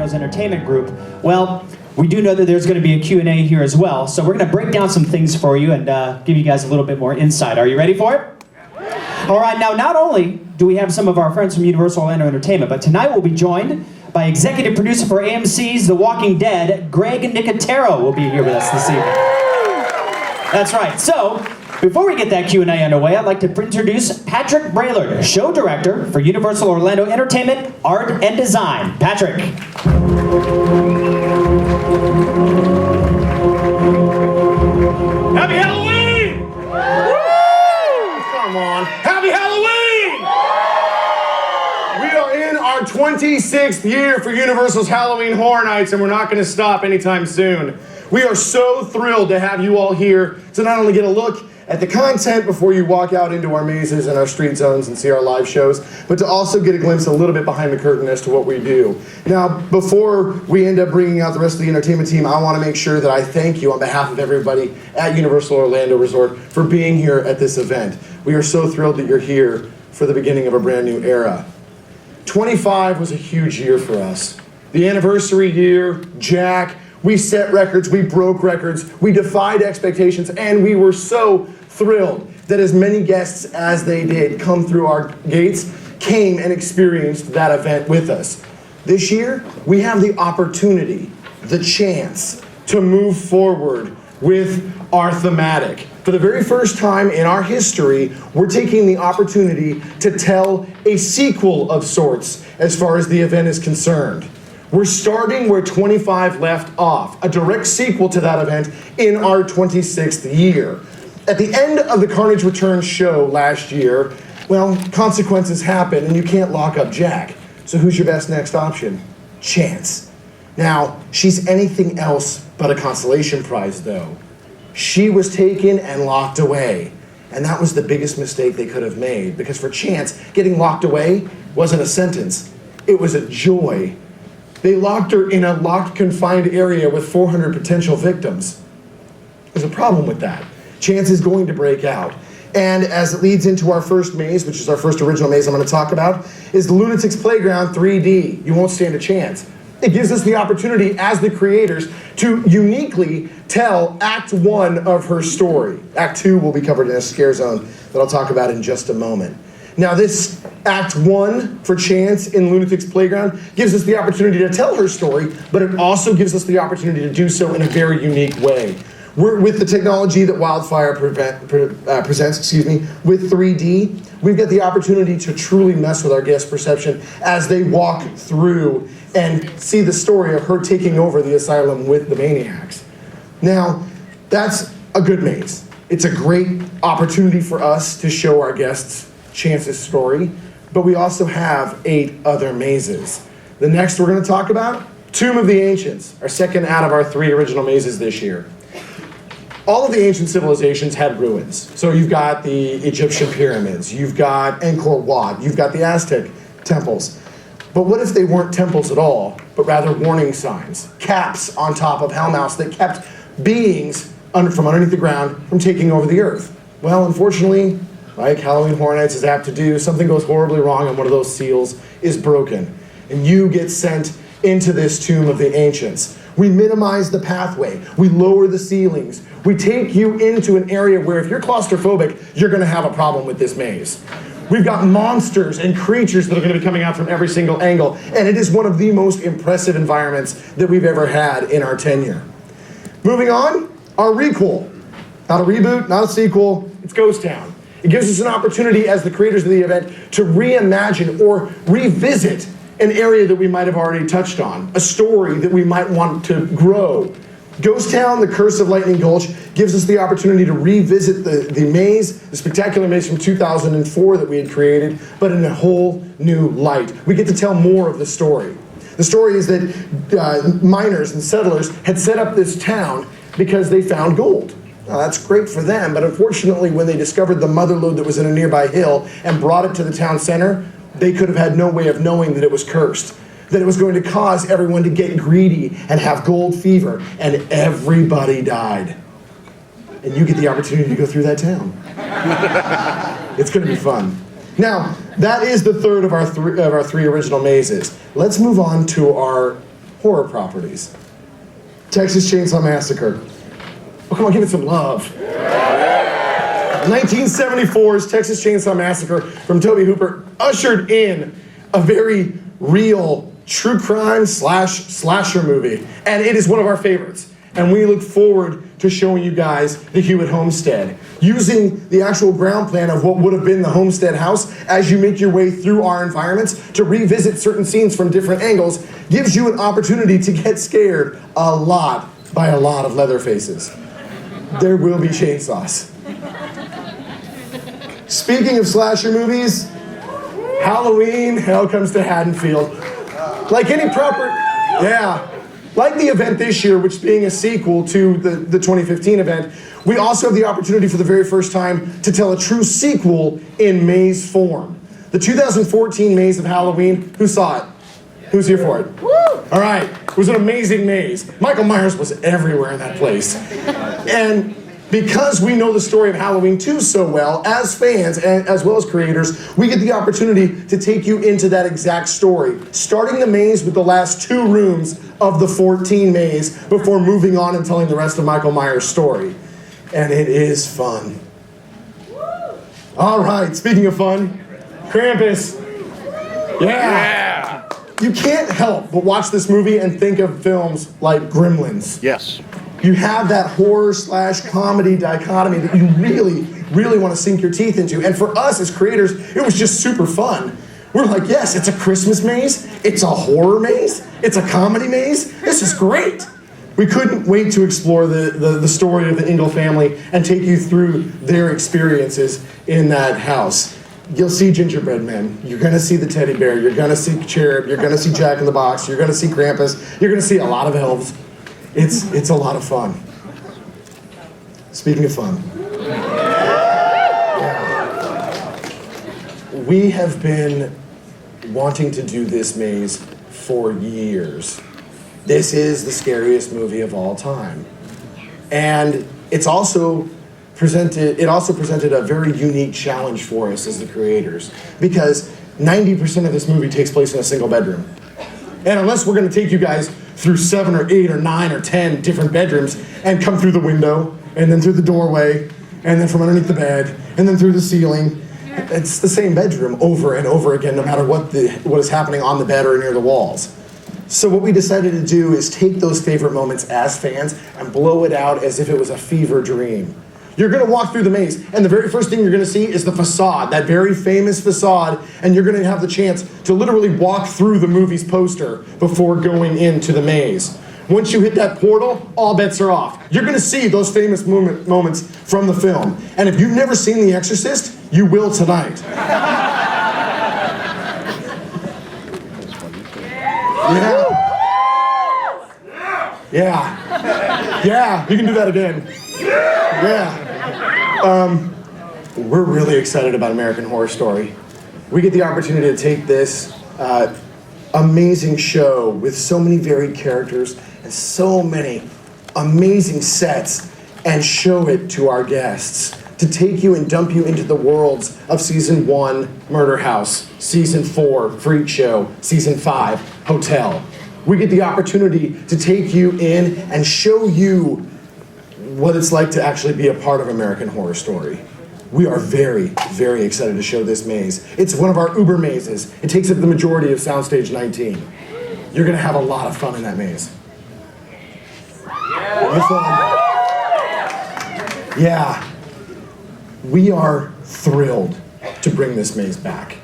Orlando's entertainment group. Well, we do know that there's going to be a Q&A here as well, so we're going to break down some things for you and give you guys a little bit more insight. Are you ready for it? All right, now not only do we have some of our friends from Universal Orlando Entertainment, but tonight we'll be joined by executive producer for AMC's The Walking Dead, Greg Nicotero will be here with us this evening. That's right. So, before we get that Q&A underway, I'd like to introduce Patrick Braillard, show director for Universal Orlando Entertainment, Art and Design. Patrick. Happy Halloween! Come on. Happy Halloween! We are in our 26th year for Universal's Halloween Horror Nights, and we're not going to stop anytime soon. We are so thrilled to have you all here to not only get a look at the content before you walk out into our mazes and our street zones and see our live shows, but to also get a glimpse a little bit behind the curtain as to what we do. Now, before we end up bringing out the rest of the entertainment team, I want to make sure that I thank you on behalf of everybody at Universal Orlando Resort for being here at this event. We are so thrilled that you're here for the beginning of a brand new era. 25 was a huge year for us. The anniversary year, Jack, we set records, we broke records, we defied expectations, and we were so thrilled that as many guests as they did come through our gates came and experienced that event with us. This year, we have the opportunity, the chance to move forward with our thematic. For the very first time in our history, we're taking the opportunity to tell a sequel of sorts as far as the event is concerned. We're starting where 25 left off, a direct sequel to that event in our 26th year. At the end of the Carnage Returns show last year, well, consequences happen and you can't lock up Jack. So who's your best next option? Chance. Now, she's anything else but a consolation prize though. She was taken and locked away. And that was the biggest mistake they could have made, because for Chance, getting locked away wasn't a sentence, it was a joy. They locked her in a locked, confined area with 400 potential victims. There's a problem with that. Chance is going to break out. And as it leads into our first maze, which is our first original maze I'm going to talk about, is the Lunatics Playground 3D. You won't stand a chance. It gives us the opportunity as the creators to uniquely tell Act 1 of her story. Act 2 will be covered in a scare zone that I'll talk about in just a moment. Now this Act 1 for Chance in Lunatics Playground gives us the opportunity to tell her story, but it also gives us the opportunity to do so in a very unique way. We're with the technology that Wildfire presents, with 3D, we've got the opportunity to truly mess with our guest perception as they walk through and see the story of her taking over the asylum with the maniacs. Now, that's a good maze. It's a great opportunity for us to show our guests Chance's story, but we also have 8 other mazes. The next we're going to talk about, Tomb of the Ancients, our second out of our 3 original mazes this year. All of the ancient civilizations had ruins. So you've got the Egyptian pyramids, you've got Angkor Wat, you've got the Aztec temples. But what if they weren't temples at all, but rather warning signs, caps on top of hellmouths that kept beings from underneath the ground from taking over the earth? Well, unfortunately, like Halloween Horror Nights is apt to do, something goes horribly wrong and one of those seals is broken. And you get sent into this Tomb of the Ancients. We minimize the pathway, we lower the ceilings, we take you into an area where if you're claustrophobic, you're gonna have a problem with this maze. We've got monsters and creatures that are gonna be coming out from every single angle, and it is one of the most impressive environments that we've ever had in our tenure. Moving on, our requel. Not a reboot, not a sequel, it's Ghost Town. It gives us an opportunity as the creators of the event to reimagine or revisit an area that we might have already touched on, a story that we might want to grow. Ghost Town, The Curse of Lightning Gulch, gives us the opportunity to revisit the maze, the spectacular maze from 2004 that we had created, but in a whole new light. We get to tell more of the story. The story is that miners and settlers had set up this town because they found gold. Now, that's great for them, but unfortunately when they discovered the mother lode that was in a nearby hill and brought it to the town center, they could have had no way of knowing that it was cursed, that it was going to cause everyone to get greedy and have gold fever, and everybody died. And you get the opportunity to go through that town. It's going to be fun. Now, that is the third of our three original mazes. Let's move on to our horror properties. Texas Chainsaw Massacre. Oh, come on, give it some love. 1974's Texas Chainsaw Massacre from Tobe Hooper ushered in a very real true crime slasher movie. And it is one of our favorites. And we look forward to showing you guys the Hewitt homestead. Using the actual ground plan of what would have been the homestead house as you make your way through our environments to revisit certain scenes from different angles gives you an opportunity to get scared a lot by a lot of Leatherfaces. There will be chainsaws. Speaking of slasher movies, Halloween, Hell Comes to Haddonfield. Like any proper, like the event this year, which being a sequel to the 2015 event, we also have the opportunity for the very first time to tell a true sequel in maze form. The 2014 Maze of Halloween, who saw it? Who's here for it? Woo! All right, it was an amazing maze. Michael Myers was everywhere in that place. And because we know the story of Halloween 2 so well, as fans and as well as creators, we get the opportunity to take you into that exact story, starting the maze with the last 2 rooms of the 14 maze before moving on and telling the rest of Michael Myers' story. And it is fun. All right, speaking of fun, Krampus. Yeah. You can't help but watch this movie and think of films like Gremlins. Yes. You have that horror/comedy dichotomy that you really, really want to sink your teeth into. And for us as creators, it was just super fun. We're like, yes, it's a Christmas maze, it's a horror maze, it's a comedy maze. This is great. We couldn't wait to explore the story of the Ingle family and take you through their experiences in that house. You'll see gingerbread men, you're gonna see the teddy bear, you're gonna see Cherub, you're gonna see Jack in the Box, you're gonna see Krampus, you're gonna see a lot of elves. It's a lot of fun. Speaking of fun. We have been wanting to do this maze for years. This is the scariest movie of all time. And it also presented a very unique challenge for us as the creators, because 90% of this movie takes place in a single bedroom. And unless we're gonna take you guys through 7 or 8 or 9 or 10 different bedrooms and come through the window and then through the doorway and then from underneath the bed and then through the ceiling, it's the same bedroom over and over again, no matter what is happening on the bed or near the walls. So what we decided to do is take those favorite moments as fans and blow it out as if it was a fever dream. You're gonna walk through the maze, and the very first thing you're gonna see is the facade, that very famous facade, and you're gonna have the chance to literally walk through the movie's poster before going into the maze. Once you hit that portal, all bets are off. You're gonna see those famous moments from the film. And if you've never seen The Exorcist, you will tonight. Yeah, you can do that again. Yeah. We're really excited about American Horror Story. We get the opportunity to take this amazing show with so many varied characters and so many amazing sets and show it to our guests, to take you and dump you into the worlds of Season 1, Murder House, Season 4, Freak Show, Season 5, Hotel. We get the opportunity to take you in and show you what it's like to actually be a part of American Horror Story. We are very, very excited to show this maze. It's one of our Uber mazes. It takes up the majority of Soundstage 19. You're gonna have a lot of fun in that maze. Yeah. We are thrilled to bring this maze back.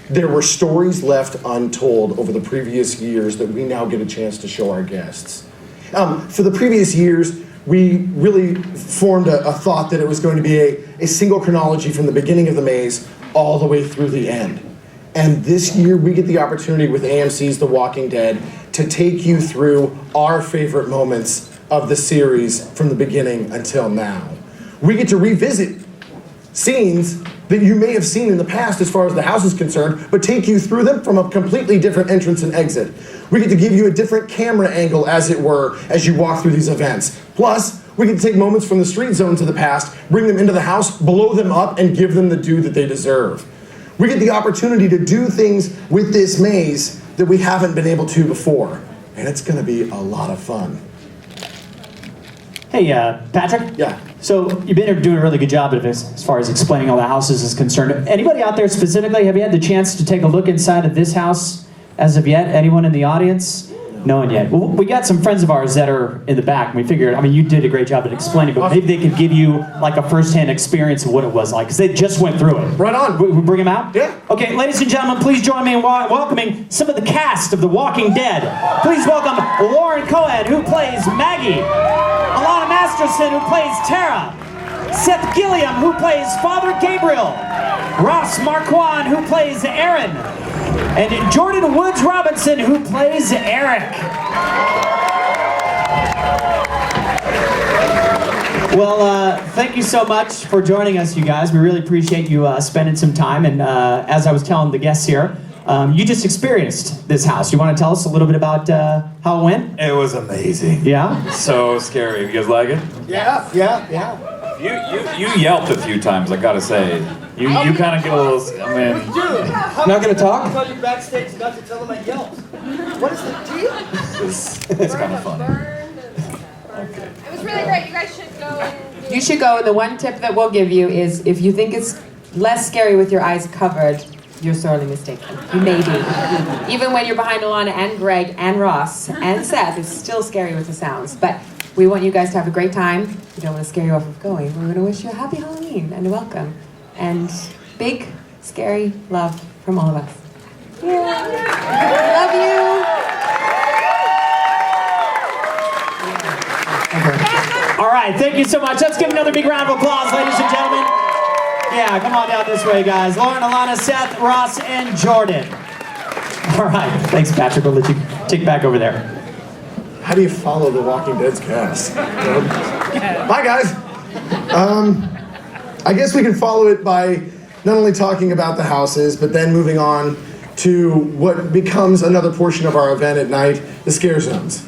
There were stories left untold over the previous years that we now get a chance to show our guests. For the previous years, we really formed a thought that it was going to be a single chronology from the beginning of the maze all the way through the end. And this year, we get the opportunity with AMC's The Walking Dead to take you through our favorite moments of the series from the beginning until now. We get to revisit scenes that you may have seen in the past as far as the house is concerned, but take you through them from a completely different entrance and exit. We get to give you a different camera angle, as it were, as you walk through these events. Plus, we get to take moments from the street zones of the past, bring them into the house, blow them up, and give them the due that they deserve. We get the opportunity to do things with this maze that we haven't been able to before. and it's going to be a lot of fun. Hey, Patrick? Yeah. So you've been here doing a really good job of this as far as explaining all the houses is concerned. Anybody out there specifically, have you had the chance to take a look inside of this house as of yet? Anyone in the audience? No one yet. Well, we got some friends of ours that are in the back, and we figured, I mean, you did a great job at explaining, but maybe they could give you like a first-hand experience of what it was like, because they just went through it. Right on. We bring them out? Yeah. Okay, ladies and gentlemen, please join me in welcoming some of the cast of The Walking Dead. Please welcome Lauren Cohen, who plays Maggie, Alana Masterson, who plays Tara, Seth Gilliam, who plays Father Gabriel, Ross Marquand, who plays Aaron, and Jordan Woods Robinson, who plays Eric. Well, thank you so much for joining us, you guys. We really appreciate you spending some time. And as I was telling the guests here, you just experienced this house. You want to tell us a little bit about how it went? It was amazing. Yeah? So scary. You guys like it? Yeah. You yelped a few times, I gotta say. You kind of get a little, I mean... Dude, Not gonna talk? I told you backstage not to tell them I yelled. What is the deal? It's kind of funny. It was really great. You guys should go and You should go, and the one tip that we'll give you is if you think it's less scary with your eyes covered, you're sorely mistaken. You may be. Even when you're behind Alana and Greg and Ross and Seth, it's still scary with the sounds. But we want you guys to have a great time. We don't want to scare you off of going. We're going to wish you a happy Halloween and a welcome. And big, scary love from all of us. Yeah. Love you. All right, thank you so much. Let's give another big round of applause, ladies and gentlemen. Yeah, come on down this way, guys. Lauren, Alana, Seth, Ross, and Jordan. All right, thanks, Patrick. We'll let you take back over there. How do you follow The Walking Dead's cast? Bye, guys. I guess we can follow it by not only talking about the houses, but then moving on to what becomes another portion of our event at night, the scare zones.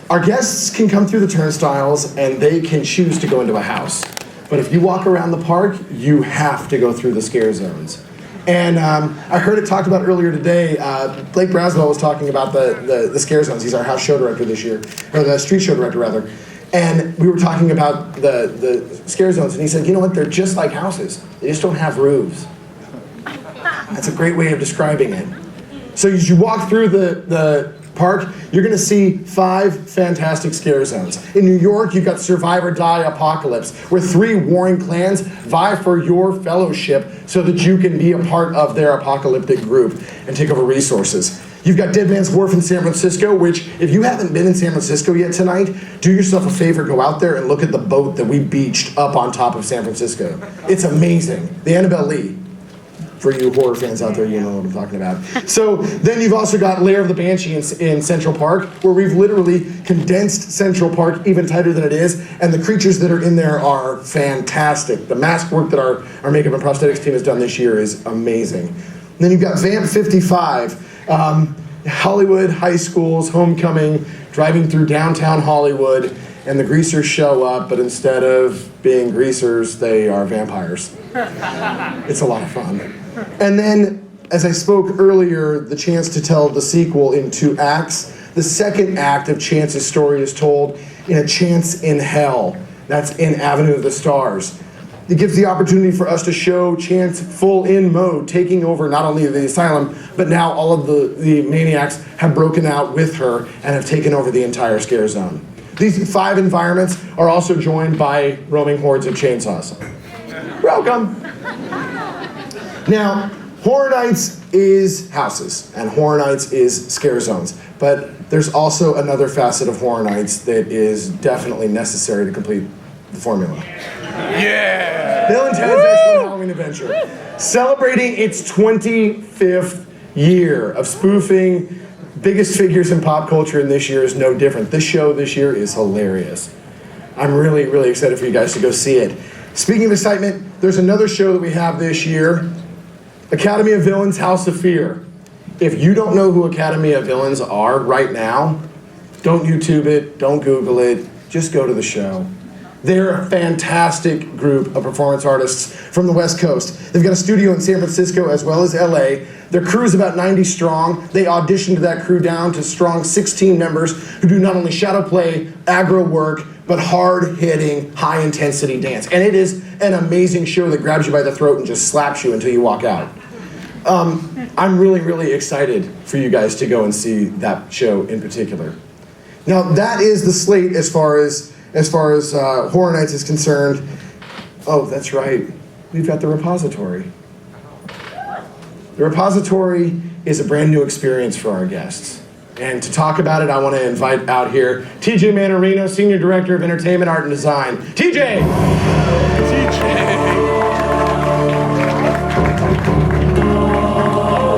Our guests can come through the turnstiles and they can choose to go into a house. But if you walk around the park, you have to go through the scare zones. And I heard it talked about earlier today. Blake Braswell was talking about the scare zones. He's our house show director this year, or the street show director rather. And we were talking about the scare zones, and he said, you know what, they're just like houses. They just don't have roofs. That's a great way of describing it. So as you walk through the park, you're gonna see 5 fantastic scare zones. In New York, you've got Survive or Die Apocalypse, where 3 warring clans vie for your fellowship so that you can be a part of their apocalyptic group and take over resources. You've got Dead Man's Wharf in San Francisco, which if you haven't been in San Francisco yet tonight, do yourself a favor, go out there and look at the boat that we beached up on top of San Francisco. It's amazing. The Annabelle Lee. For you horror fans out there, you know what I'm talking about. So then you've also got Lair of the Banshee in Central Park, where we've literally condensed Central Park even tighter than it is, and the creatures that are in there are fantastic. The mask work that our makeup and prosthetics team has done this year is amazing. And then you've got Vamp 55, Hollywood high schools, homecoming, driving through downtown Hollywood, and the greasers show up, but instead of being greasers, they are vampires. It's a lot of fun. And then, as I spoke earlier, the chance to tell the sequel in 2 acts. The second act of Chance's story is told in A Chance in Hell. That's in Avenue of the Stars. It gives the opportunity for us to show Chance full in mode, taking over not only the asylum, but now all of the maniacs have broken out with her and have taken over the entire scare zone. These 5 environments are also joined by roaming hordes of chainsaws. Welcome. Now, Horror Nights is houses, and Horror Nights is scare zones. But there's also another facet of Horror Nights that is definitely necessary to complete the formula. Yeah! Bill and Ted's Excellent Halloween Adventure. Celebrating its 25th year of spoofing biggest figures in pop culture, and this year is no different. This show this year is hilarious. I'm really, really excited for you guys to go see it. Speaking of excitement, there's another show that we have this year, Academy of Villains, House of Fear. If you don't know who Academy of Villains are right now, don't YouTube it, don't Google it, just go to the show. They're a fantastic group of performance artists from the West Coast. They've got a studio in San Francisco as well as LA. Their crew is about 90 strong. They auditioned that crew down to strong 16 members who do not only shadow play, aggro work, but hard-hitting, high-intensity dance. And it is an amazing show that grabs you by the throat and just slaps you until you walk out. I'm really, really excited for you guys to go and see that show in particular. Now, that is the slate as far as Horror Nights is concerned. Oh, that's right. We've got the repository. The repository is a brand new experience for our guests. And to talk about it, I want to invite out here TJ Mannarino, Senior Director of Entertainment, Art and Design. TJ!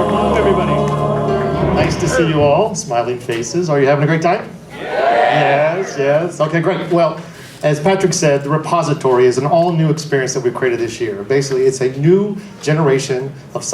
Hello, everybody. Nice to see you all. Smiling faces. Are you having a great time? Yes. Okay, great. Well, as Patrick said, the repository is an all-new experience that we've created this year. Basically, it's a new generation of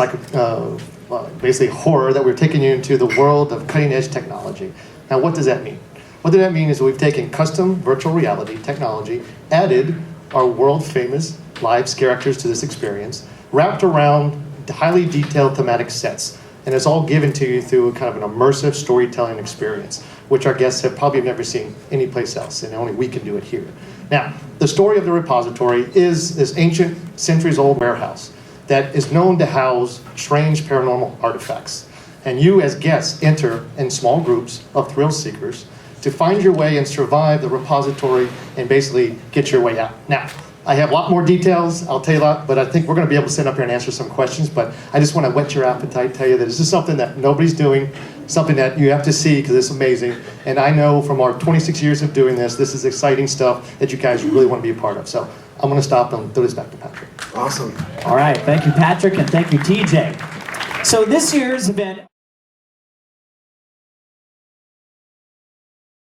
basically horror that we're taking you into the world of cutting-edge technology. Now, what does that mean? What that means is we've taken custom virtual reality technology, added our world-famous live scare actors to this experience, wrapped around highly detailed thematic sets, and it's all given to you through a kind of an immersive storytelling experience, which our guests have probably never seen anyplace else, and only we can do it here. Now, the story of the repository is this ancient, centuries-old warehouse that is known to house strange paranormal artifacts. And you, as guests, enter in small groups of thrill seekers to find your way and survive the repository and basically get your way out. Now, I have a lot more details, I'll tell you a lot, but I think we're going to be able to sit up here and answer some questions, but I just want to whet your appetite, tell you that this is something that nobody's doing, something that you have to see because it's amazing. And I know from our 26 years of doing this is exciting stuff that you guys really want to be a part of. So I'm going to stop and throw this back to Patrick. Awesome. All right, thank you, Patrick, and thank you, TJ. So this year's event...